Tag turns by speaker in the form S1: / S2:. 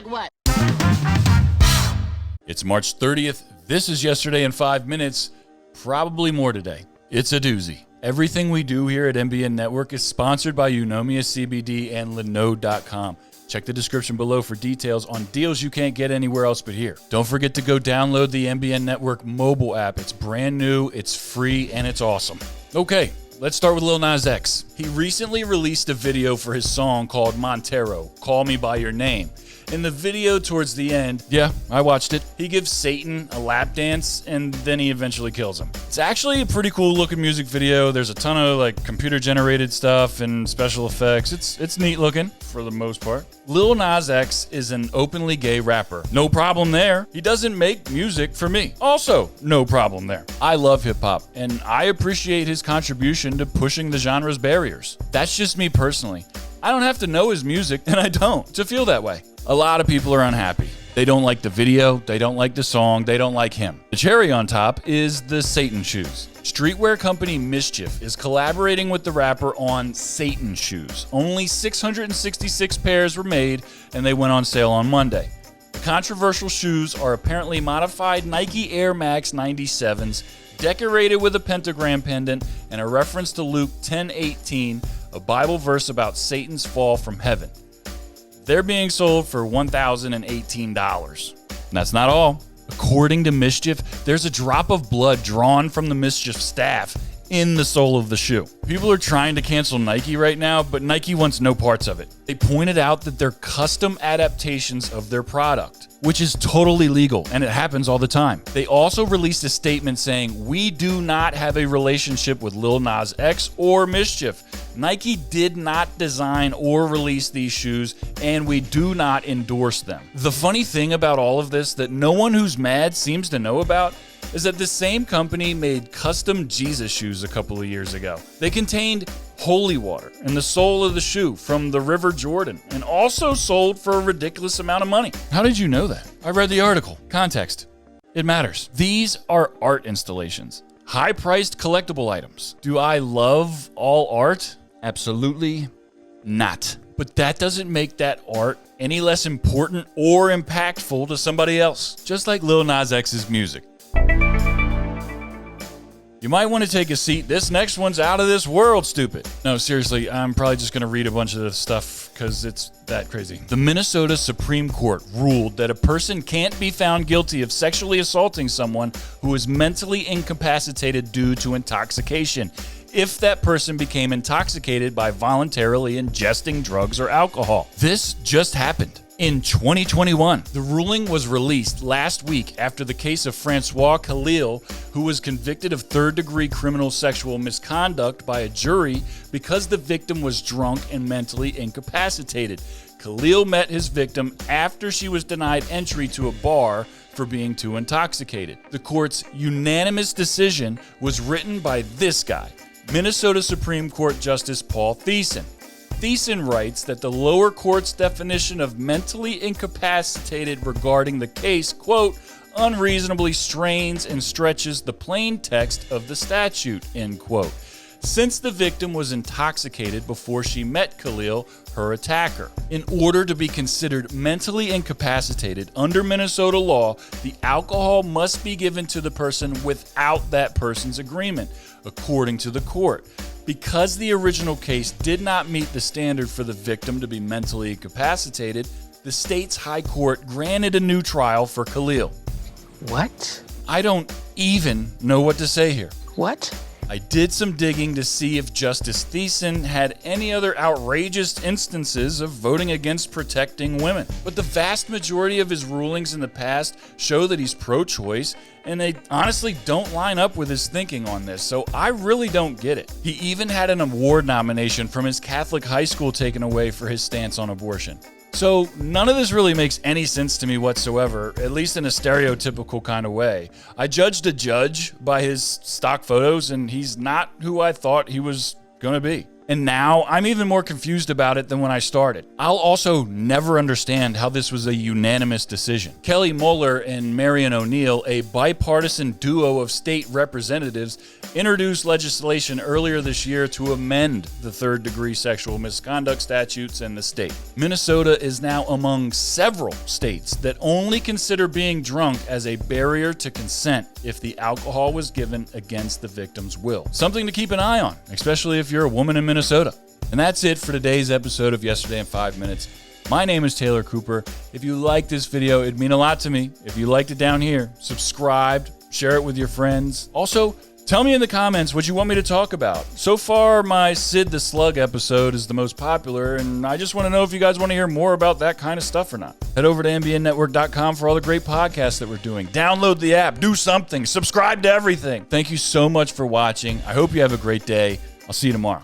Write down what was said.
S1: Like what?
S2: It's March 30th. This is Yesterday in 5 Minutes. Probably more today. It's a doozy. Everything we do here at MBN Network is sponsored by Eunomia CBD and Linode.com. Check the description below for details on deals you can't get anywhere else but here. Don't forget to go download the MBN Network mobile app. It's brand new, it's free, and it's awesome. Okay, let's start with Lil Nas X. He recently released a video for his song called Montero, Call Me By Your Name. In the video towards the end, yeah, I watched it, he gives Satan a lap dance and then he eventually kills him. It's actually a pretty cool looking music video. There's a ton of computer generated stuff and special effects. It's neat looking for the most part. Lil Nas X is an openly gay rapper. No problem there. He doesn't make music for me. Also, no problem there. I love hip hop and I appreciate his contribution to pushing the genre's barriers. That's just me personally. I don't have to know his music, and I don't, to feel that way. A lot of people are unhappy. They don't like the video, they don't like the song, they don't like him. The cherry on top is the Satan shoes. Streetwear company Mischief is collaborating with the rapper on Satan shoes. Only 666 pairs were made, and they went on sale on Monday. The controversial shoes are apparently modified Nike Air Max 97s, decorated with a pentagram pendant and a reference to Luke 10:18, a Bible verse about Satan's fall from heaven. They're being sold for $1,018. That's not all. According to Mischief, there's a drop of blood drawn from the Mischief staff in the sole of the shoe. People are trying to cancel Nike right now, but Nike wants no parts of it. They pointed out that they're custom adaptations of their product, which is totally legal, and it happens all the time. They also released a statement saying, "We do not have a relationship with Lil Nas X or Mischief. Nike did not design or release these shoes, and we do not endorse them." The funny thing about all of this that no one who's mad seems to know about is that the same company made custom Jesus shoes a couple of years ago. They contained holy water in the sole of the shoe from the River Jordan and also sold for a ridiculous amount of money. How did you know that? I read the article. Context. It matters. These are art installations. High-priced collectible items. Do I love all art? Absolutely not. But that doesn't make that art any less important or impactful to somebody else. Just like Lil Nas X's music. You might want to take a seat. This next one's out of this world, stupid. No, seriously, I'm probably just going to read a bunch of the stuff because it's that crazy. The Minnesota Supreme Court ruled that a person can't be found guilty of sexually assaulting someone who is mentally incapacitated due to intoxication if that person became intoxicated by voluntarily ingesting drugs or alcohol. This just happened. In 2021, the ruling was released last week after the case of Francois Khalil, who was convicted of third-degree criminal sexual misconduct by a jury because the victim was drunk and mentally incapacitated. Khalil met his victim after she was denied entry to a bar for being too intoxicated. The court's unanimous decision was written by this guy, Minnesota Supreme Court Justice Paul Thiessen. Thiessen writes that the lower court's definition of mentally incapacitated regarding the case, quote, unreasonably strains and stretches the plain text of the statute, end quote, since the victim was intoxicated before she met Khalil, her attacker. In order to be considered mentally incapacitated under Minnesota law, the alcohol must be given to the person without that person's agreement, according to the court. Because the original case did not meet the standard for the victim to be mentally incapacitated, the state's high court granted a new trial for Khalil.
S1: What?
S2: I don't even know what to say here.
S1: What?
S2: I did some digging to see if Justice Thiessen had any other outrageous instances of voting against protecting women. But the vast majority of his rulings in the past show that he's pro-choice, and they honestly don't line up with his thinking on this, so I really don't get it. He even had an award nomination from his Catholic high school taken away for his stance on abortion. So none of this really makes any sense to me whatsoever, at least in a stereotypical kind of way. I judged a judge by his stock photos, and he's not who I thought he was going to be. And now I'm even more confused about it than when I started. I'll also never understand how this was a unanimous decision. Kelly Moeller and Marion O'Neill, a bipartisan duo of state representatives, introduced legislation earlier this year to amend the third-degree sexual misconduct statutes in the state. Minnesota is now among several states that only consider being drunk as a barrier to consent if the alcohol was given against the victim's will. Something to keep an eye on, especially if you're a woman in Minnesota. And that's it for today's episode of Yesterday in 5 Minutes. My name is Taylor Cooper. If you liked this video, it'd mean a lot to me. If you liked it down here, subscribe, share it with your friends. Also, tell me in the comments what you want me to talk about. So far, my Sid the Slug episode is the most popular, and I just want to know if you guys want to hear more about that kind of stuff or not. Head over to nbnnetwork.com for all the great podcasts that we're doing. Download the app, do something, subscribe to everything. Thank you so much for watching. I hope you have a great day. I'll see you tomorrow.